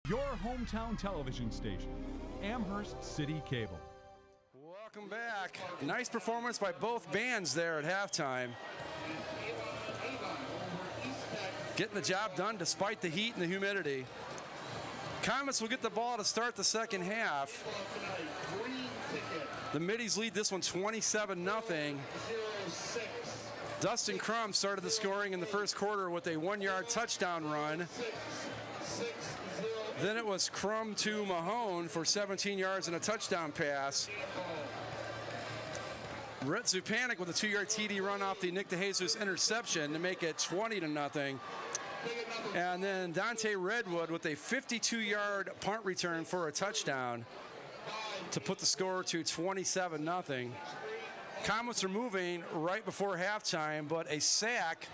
Your hometown television station, Amherst City Cable. Welcome back. Nice performance by both bands there at halftime. Getting the job done despite the heat and the humidity. Comets will get the ball to start the second half. The Middies lead this one 27-0. Dustin Crum started the scoring in the first quarter with a 1-yard touchdown run. Then it was Crum to Mahone for 17 yards and a touchdown pass. Rhett Zupanik with a 2-yard TD run off the Nick DeJesus interception to make it 20-0. And then Dante Redwood with a 52-yard punt return for a touchdown to put the score to 27-0. Comets are moving right before halftime, but a sack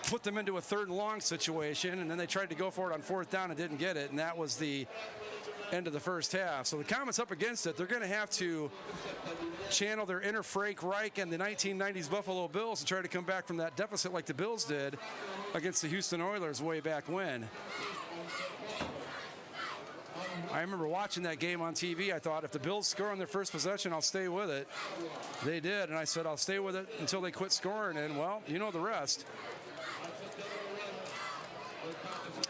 put them into a 3rd and long situation, and then they tried to go for it on 4th down and didn't get it, and that was the end of the first half. So the Comets up against it. They're going to have to channel their inner Frank Reich and the 1990s Buffalo Bills and try to come back from that deficit like the Bills did against the Houston Oilers way back when. I remember watching that game on TV. I thought, if the Bills score on their first possession, I'll stay with it. They did, and I said, I'll stay with it until they quit scoring, and, well, you know the rest.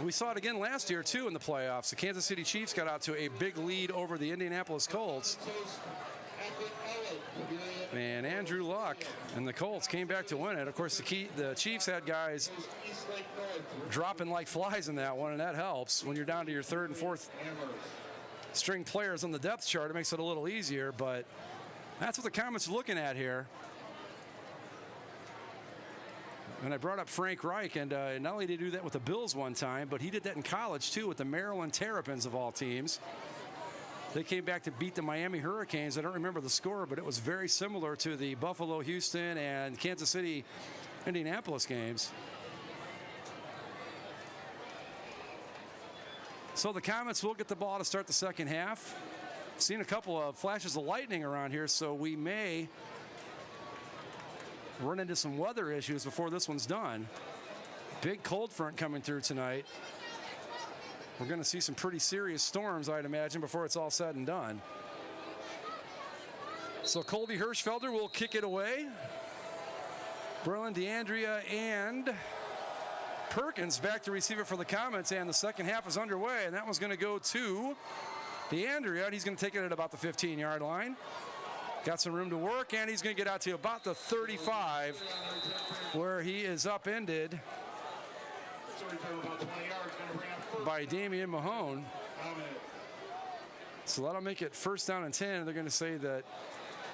We saw it again last year, too, in the playoffs. The Kansas City Chiefs got out to a big lead over the Indianapolis Colts. And Andrew Luck and the Colts came back to win it. Of course, the Chiefs had guys dropping like flies in that one, and that helps. When you're down to your 3rd and 4th string players on the depth chart, it makes it a little easier, but that's what the Comets are looking at here. And I brought up Frank Reich, and not only did he do that with the Bills one time, but he did that in college, too, with the Maryland Terrapins of all teams. They came back to beat the Miami Hurricanes. I don't remember the score, but it was very similar to the Buffalo, Houston, and Kansas City, Indianapolis games. So the Comets will get the ball to start the second half. Seen a couple of flashes of lightning around here, so we may run into some weather issues before this one's done. Big cold front coming through tonight. We're going to see some pretty serious storms, I'd imagine, before it's all said and done. So Colby Hirschfelder will kick it away. Berlin DeAndrea and Perkins back to receive it for the Comets, and the second half is underway, and that one's going to go to DeAndrea, and he's going to take it at about the 15-yard line. Got some room to work, and he's going to get out to about the 35, where he is upended by Damian Mahone. So that'll make it 1st down and 10. They're going to say that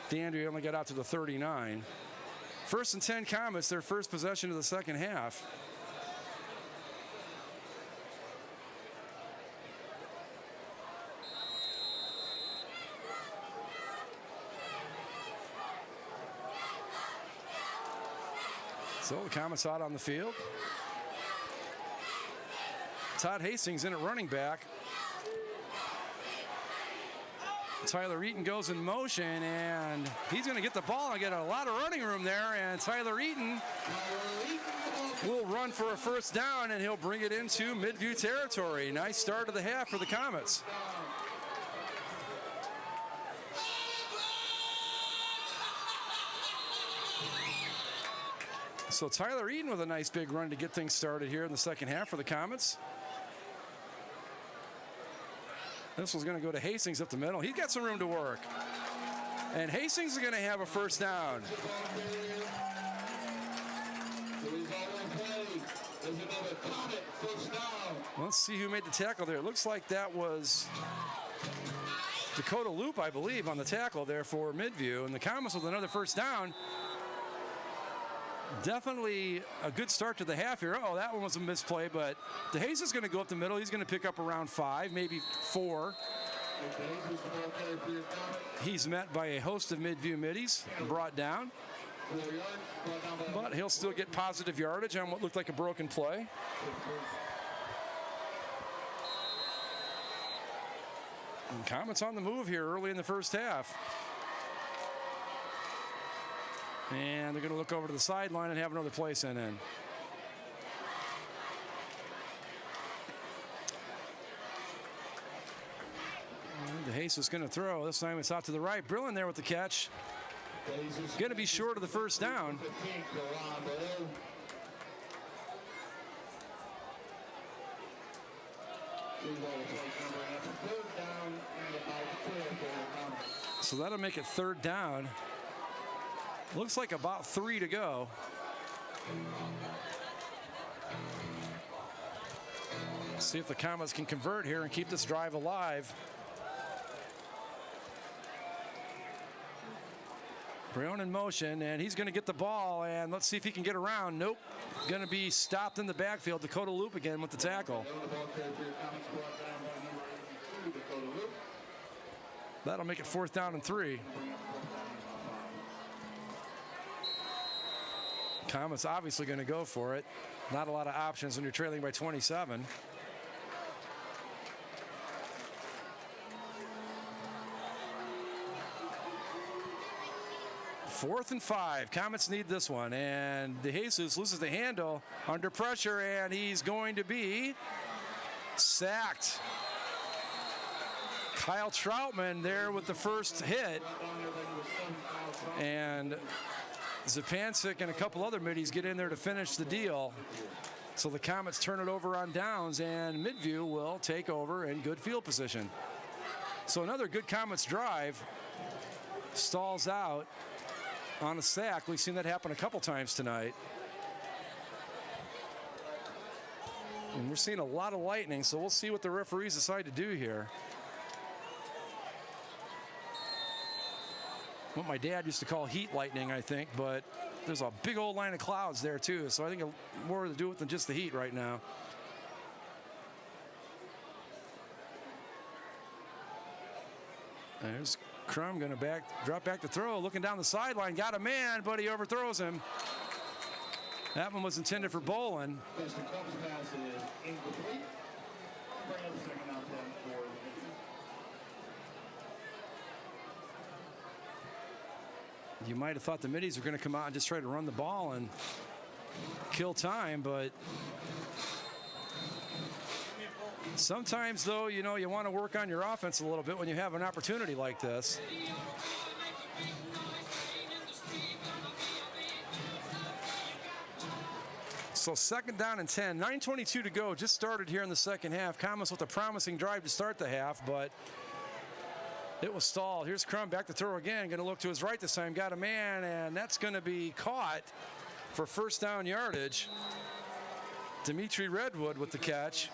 DeAndrea only got out to the 39. 1st and 10 Comets, their first possession of the second half. So the Comets out on the field. Todd Hastings in at running back. Tyler Eaton goes in motion, and he's going to get the ball and get a lot of running room there. And Tyler Eaton will run for a 1st down, and he'll bring it into Midview territory. Nice start of the half for the Comets. So Tyler Eaton with a nice big run to get things started here in the second half for the Comets. This one's going to go to Hastings up the middle. He's got some room to work. And Hastings is going to have a 1st down. Let's see who made the tackle there. It looks like that was Dakota Loop, I believe, on the tackle there for Midview. And the Comets with another 1st down. Definitely a good start to the half here. Oh, that one was a misplay, but DeHaze is going to go up the middle. He's going to pick up around 5, maybe 4. He's met by a host of Midview middies, brought down. But he'll still get positive yardage on what looked like a broken play. And Comets on the move here early in the first half. And they're going to look over to the sideline and have another play sent in. DeJesus going to throw. This time it's out to the right. Brillin there with the catch. Going to be short of the first down. So that'll make it third down. Looks like about 3 to go. See if the Comets can convert here and keep this drive alive. Brion in motion, and he's going to get the ball, and let's see if he can get around. Nope. Going to be stopped in the backfield. Dakota Loop again with the tackle. That'll make it 4th down and 3. Comets obviously going to go for it. Not a lot of options when you're trailing by 27. Fourth and 5. Comets need this one, and DeJesus loses the handle under pressure, and he's going to be sacked. Kyle Troutman there with the first hit, and Zupancic and a couple other middies get in there to finish the deal. So the Comets turn it over on downs, and Midview will take over in good field position. So another good Comets drive. Stalls out on a sack. We've seen that happen a couple times tonight. And we're seeing a lot of lightning, so we'll see what the referees decide to do here. What my dad used to call heat lightning, I think, but there's a big old line of clouds there too, so I think more to do with than just the heat right now. There's Crum going to drop back to throw, looking down the sideline, got a man, but he overthrows him. That one was intended for Bolin. You might have thought the middies were going to come out and just try to run the ball and kill time, but sometimes, though, you know, you want to work on your offense a little bit when you have an opportunity like this. So 2nd down and 10, 9:22 to go, just started here in the second half. Comets with a promising drive to start the half, but it was stalled. Here's Crum back to throw again. Going to look to his right this time. Got a man, and that's going to be caught for first down yardage. Dimitri Redwood with the catch.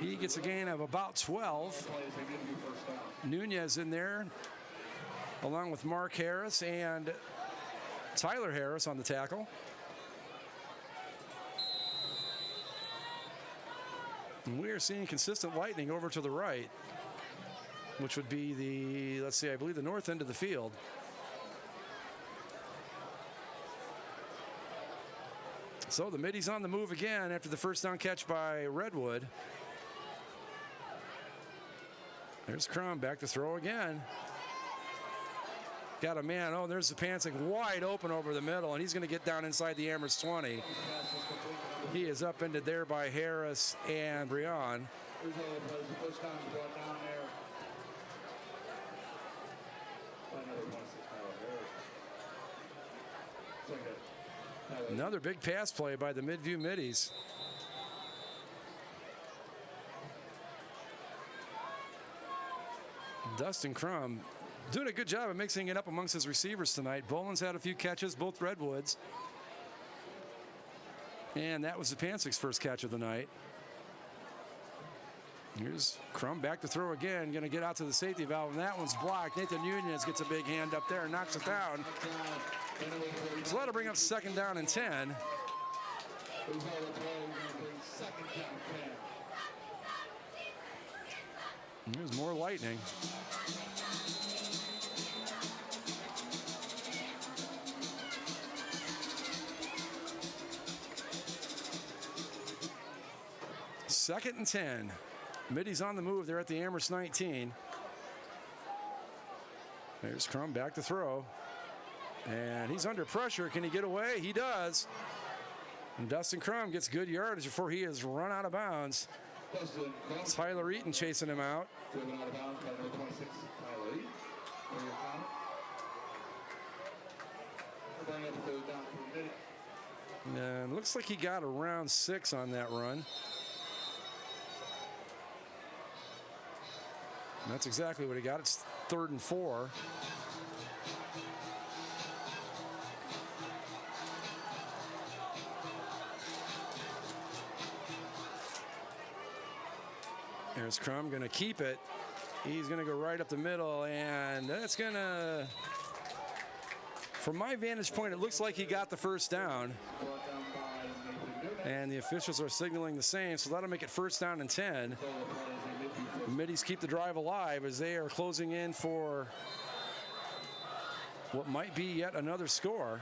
He gets a gain of about 12. Nunez in there, along with Mark Harris and Tyler Harris on the tackle. And we are seeing consistent lightning over to the right, which would be the, let's see, I believe the north end of the field. So the middies on the move again after the first down catch by Redwood. There's Crum back to throw again. Got a man. Oh, there's Zupancic wide open over the middle, and he's going to get down inside the Amherst 20. He is upended there by Harris and Brion. Another big pass play by the Midview middies. Dustin Crum doing a good job of mixing it up amongst his receivers tonight. Boland's had a few catches, both Redwoods. And that was Zupancic's first catch of the night. Here's Crum back to throw again, going to get out to the safety valve, and that one's blocked. Nathan Nunez gets a big hand up there and knocks it down. So that'll bring up 2nd down and 10. And there's more lightning. Second and 10. Middies on the move. They're at the Amherst 19. There's Crum back to throw. And he's under pressure. Can he get away? He does. And Dustin Crum gets good yardage before he is run out of bounds. Tyler Eaton chasing him out. Driven out of bounds by number 26, Tyler Eaton. For your comment. We'll bring up third down for a minute. And looks like he got around 6 on that run. And that's exactly what he got. It's 3rd and 4. There's Crum going to keep it. He's going to go right up the middle, and that's going to, from my vantage point, it looks like he got the first down. And the officials are signaling the same, so that'll make it 1st down and 10. The Middies keep the drive alive as they are closing in for what might be yet another score.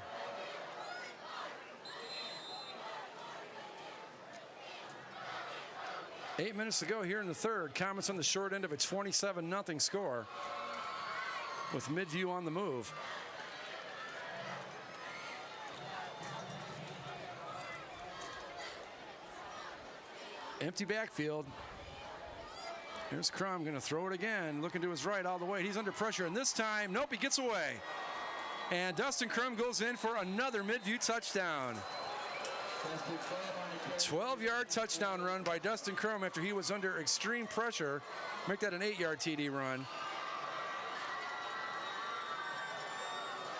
Eight minutes to go here in the third. Comets on the short end of a 27-0 score with Midview on the move. Empty backfield. Here's Crum going to throw it again, looking to his right all the way. He's under pressure, and this time, nope, he gets away. And Dustin Crum goes in for another Midview touchdown. 12-yard touchdown run by Dustin Crum after he was under extreme pressure. Make that an 8-yard TD run.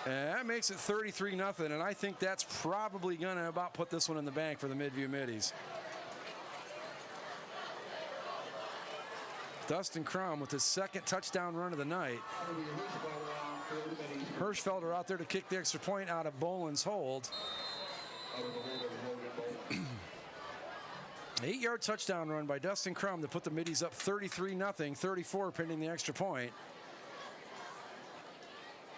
And that makes it 33-0, and I think that's probably going to about put this one in the bank for the Midview Middies. Dustin Crum with his 2nd touchdown run of the night. Hirschfelder out there to kick the extra point out of Boland's hold. 8-yard touchdown run by Dustin Crum to put the Middies up 33-0, 34 pending the extra point.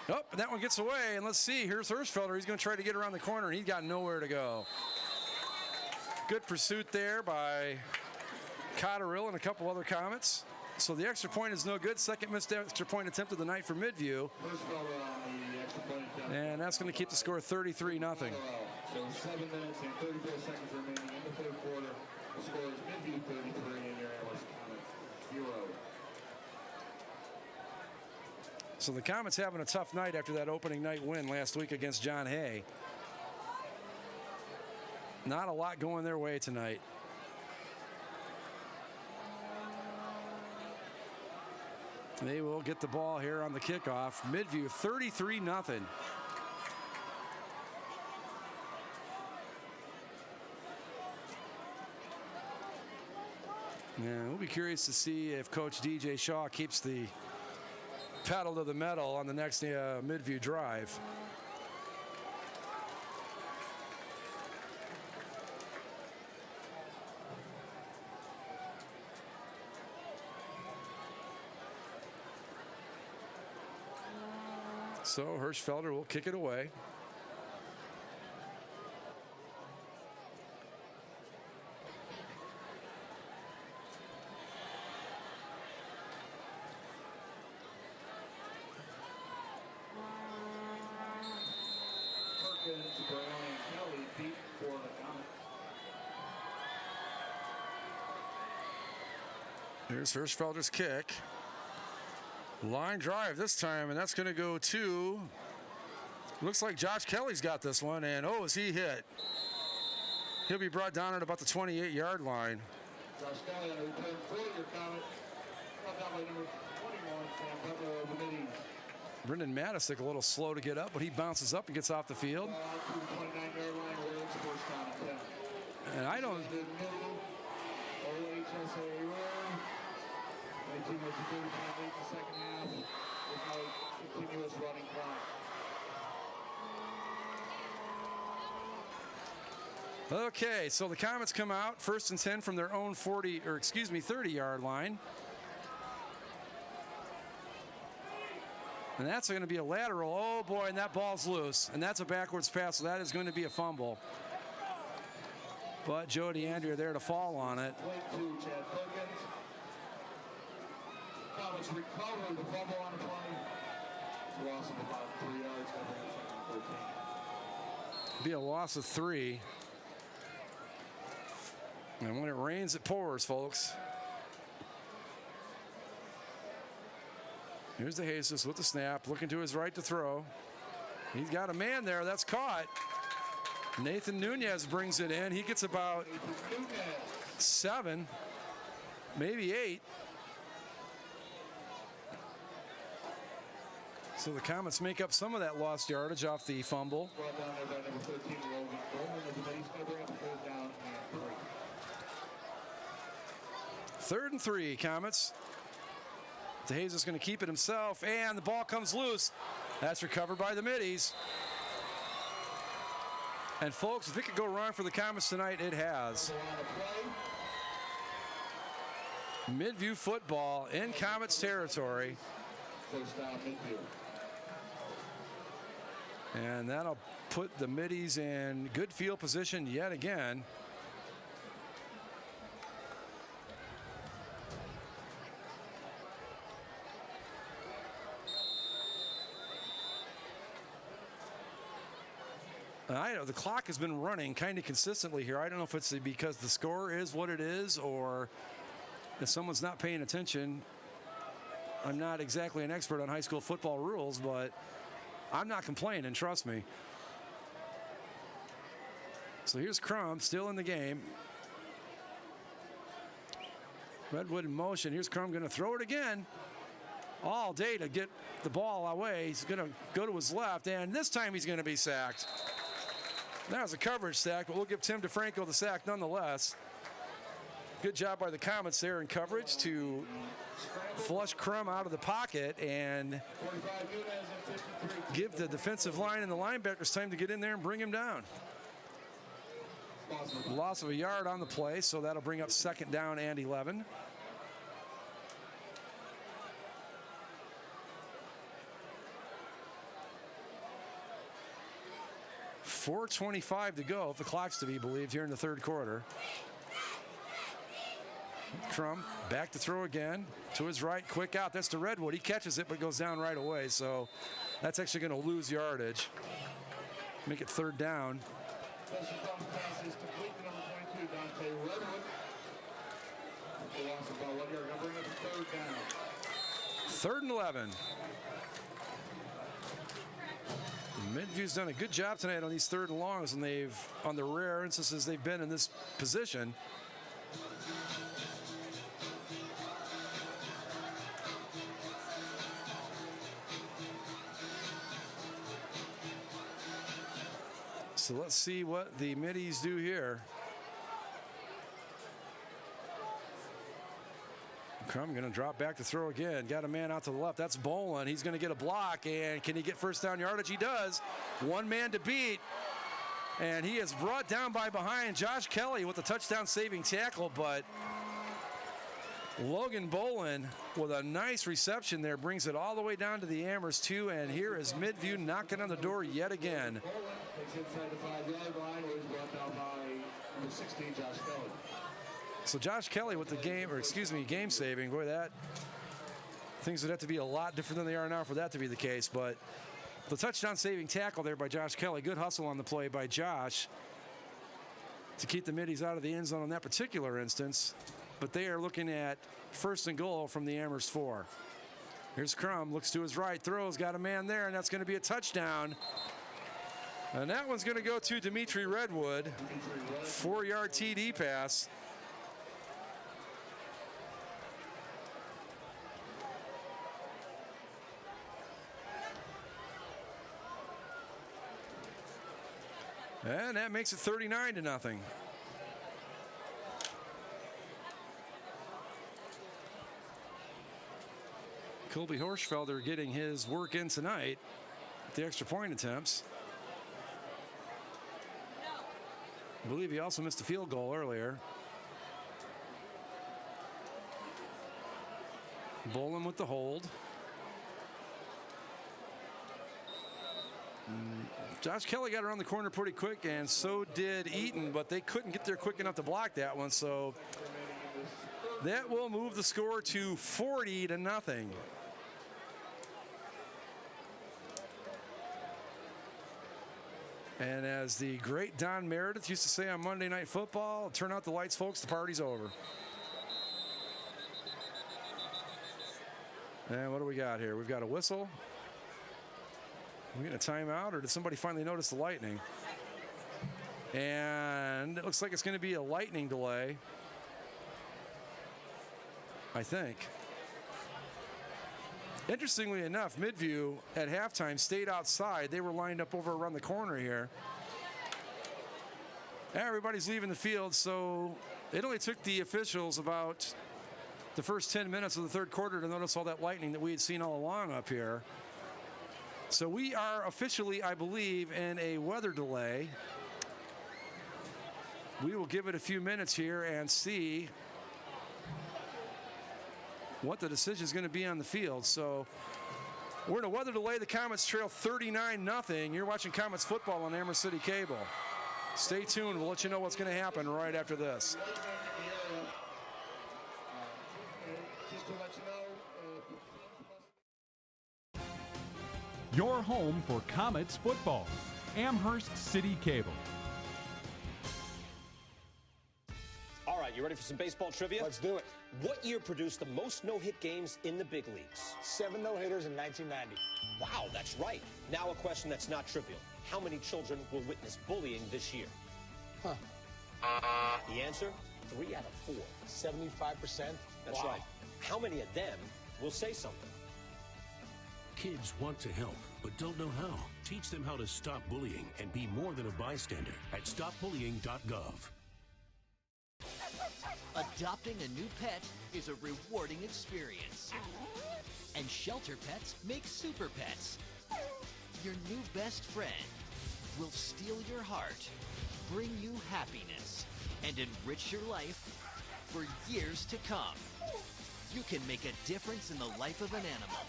Oh, and that one gets away, and let's see, here's Hirschfelder. He's going to try to get around the corner, and he's got nowhere to go. Good pursuit there by Cotterill and a couple other Comets. So the extra point is no good. 2nd missed extra point attempt of the night for Midview. And that's going to keep the score 33-0. So 7 minutes and 34 seconds remaining in the third quarter. The score is Midview 33 and your analyst Comets 0. So the Comets having a tough night after that opening night win last week against John Hay. Not a lot going their way tonight. They will get the ball here on the kickoff. Midview 33-0. Yeah, we'll be curious to see if Coach DJ Shaw keeps the pedal to the metal on the next Midview drive. So Hirschfelder will kick it away. Perkins, Brown, and Kelly deep for the Comets. Here's Hirschfelder's kick. Line drive this time, and that's going to go to, looks like Josh Kelly's got this one, and oh, is he hit. He'll be brought down at about the 28-yard line. Josh Kelly on a return for your Comets. Brought down by number 21, Sam Butler of the Middies. Brendan Matisic a little slow to get up, but he bounces up and gets off the field. To the 29-yard line, where it's 1st down and 10. And I don't, OHSA roll. 19 was the 35 late the second half. With no continuous running clock. okay, so the Comets come out 1st and 10 from their own 30-yard line. And that's going to be a lateral. Oh boy, and that ball's loose. And that's a backwards pass, so that is going to be a fumble. But Joe DeAndrea there to fall on it. Play 2, Chad Perkins. Comets recover the fumble on the play. Loss of about 3 yards. 13. Be a loss of 3. And when it rains, it pours, folks. Here's DeJesus with the snap, looking to his right to throw. He's got a man there. That's caught. Nathan Nunez brings it in. He gets about 7, maybe 8. So the Comets make up some of that lost yardage off the fumble. Third and 3, Comets. DeJesus is going to keep it himself, and the ball comes loose. That's recovered by the Middies. And folks, if it could go wrong for the Comets tonight, it has. Midview football in Comets territory. And that'll put the Middies in good field position yet again. I know the clock has been running kind of consistently here. I don't know if it's because the score is what it is or if someone's not paying attention. I'm not exactly an expert on high school football rules, but I'm not complaining, trust me. So here's Crum still in the game. Redwood in motion. Here's Crum going to throw it again. All day to get the ball away. He's going to go to his left, and this time he's going to be sacked. That was a coverage sack, but we'll give Tim DeFranco the sack nonetheless. Good job by the Comets there in coverage to flush Crum out of the pocket and give the defensive line and the linebackers time to get in there and bring him down. Loss of a yard on the play, so that'll bring up 2nd down and 11. .425 to go, if the clock's to be believed, here in the 3rd quarter. Crum back to throw again. To his right, quick out. That's to Redwood. He catches it, but goes down right away. So that's actually going to lose yardage. Make it 3rd down. 3rd and 11. Midview's done a good job tonight on these 3rd and longs, and they've, on the rare instances they've been in this position. So let's see what the Middies do here. Crum going to drop back to throw again. Got a man out to the left. That's Bolin. He's going to get a block. And can he get 1st down yardage? He does. One man to beat. And he is brought down by behind. Josh Kelly with a touchdown saving tackle. But Logan Bolin with a nice reception there brings it all the way down to the Amherst 2. And here is Midview knocking on the door yet again. Inside the 5-yard line, where he's brought down by number 16, Josh Kelly. So Josh Kelly with the game saving. Boy, that things would have to be a lot different than they are now for that to be the case. But the touchdown saving tackle there by Josh Kelly. Good hustle on the play by Josh to keep the Middies out of the end zone in that particular instance. But they are looking at 1st and goal from the Amherst 4. Here's Crum, looks to his right, throws, got a man there, and that's going to be a touchdown. And that one's going to go to Dimitri Redwood. 4-yard TD pass. And that makes it 39-0. Colby Horschfelder getting his work in tonight. The extra point attempts. I believe he also missed a field goal earlier. Bolin with the hold. Josh Kelly got around the corner pretty quick, and so did Eaton, but they couldn't get there quick enough to block that one, so that will move the score to 40-0. And as the great Don Meredith used to say on Monday Night Football, turn out the lights, folks, the party's over. And what do we got here? We've got a whistle. We get a timeout, or did somebody finally notice the lightning? And it looks like it's going to be a lightning delay, I think. Interestingly enough, Midview at halftime stayed outside. They were lined up over around the corner here. Everybody's leaving the field, so it only took the officials about the first 10 minutes of the third quarter to notice all that lightning that we had seen all along up here. So we are officially, I believe, in a weather delay. We will give it a few minutes here and see what the decision is going to be on the field. So we're in a weather delay. The Comets trail 39-0. You're watching Comets football on Amherst City Cable. Stay tuned. We'll let you know what's going to happen right after this. Just to let you know, Your home for Comets football. Amherst City Cable. All right, you ready for some baseball trivia? Let's do it. What year produced the most no-hit games in the big leagues? 7 no-hitters in 1990. Wow, that's right. Now a question that's not trivial. How many children will witness bullying this year? Huh. The answer? 3 out of 4. 75%? That's Wow. right. How many of them will say something? Kids want to help, but don't know how. Teach them how to stop bullying and be more than a bystander at stopbullying.gov. Adopting a new pet is a rewarding experience. And shelter pets make super pets. Your new best friend will steal your heart, bring you happiness, and enrich your life for years to come. You can make a difference in the life of an animal.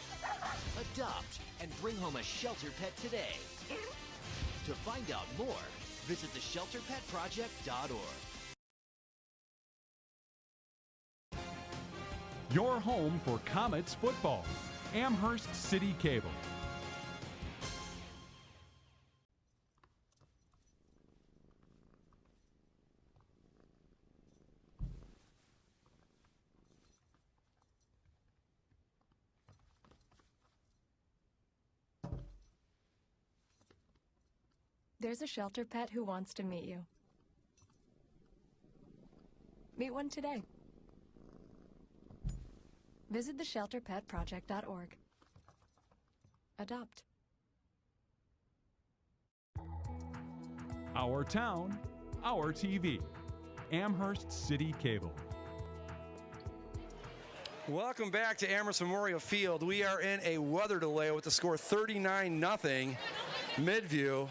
Adopt and bring home a shelter pet today. To find out more, visit theshelterpetproject.org. Your home for Comets football. Amherst City Cable. There's a shelter pet who wants to meet you. Meet one today. Visit theshelterpetproject.org. Adopt. Our town, our TV. Amherst City Cable. Welcome back to Amherst Memorial Field. We are in a weather delay with the score 39-0 Midview.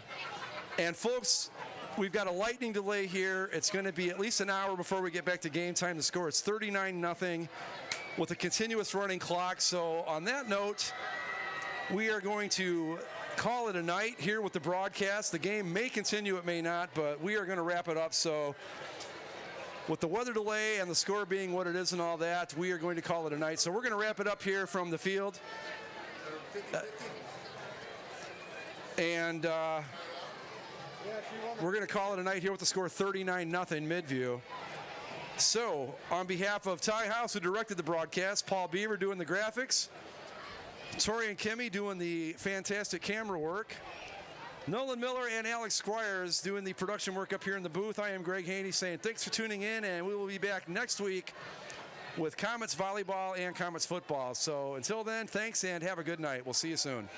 And folks, we've got a lightning delay here. It's going to be at least an hour before we get back to game time. The score is 39-0 with a continuous running clock. So on that note, we are going to call it a night here with the broadcast. The game may continue, it may not, but we are going to wrap it up. So with the weather delay and the score being what it is and all that, we are going to call it a night. So we're going to wrap it up here from the field. We're going to call it a night here with the score 39-0 Midview. So, on behalf of Ty House, who directed the broadcast, Paul Beaver doing the graphics, Tori and Kimmy doing the fantastic camera work, Nolan Miller and Alex Squires doing the production work up here in the booth. I am Greg Haney saying thanks for tuning in, and we will be back next week with Comets volleyball and Comets football. So, until then, thanks and have a good night. We'll see you soon.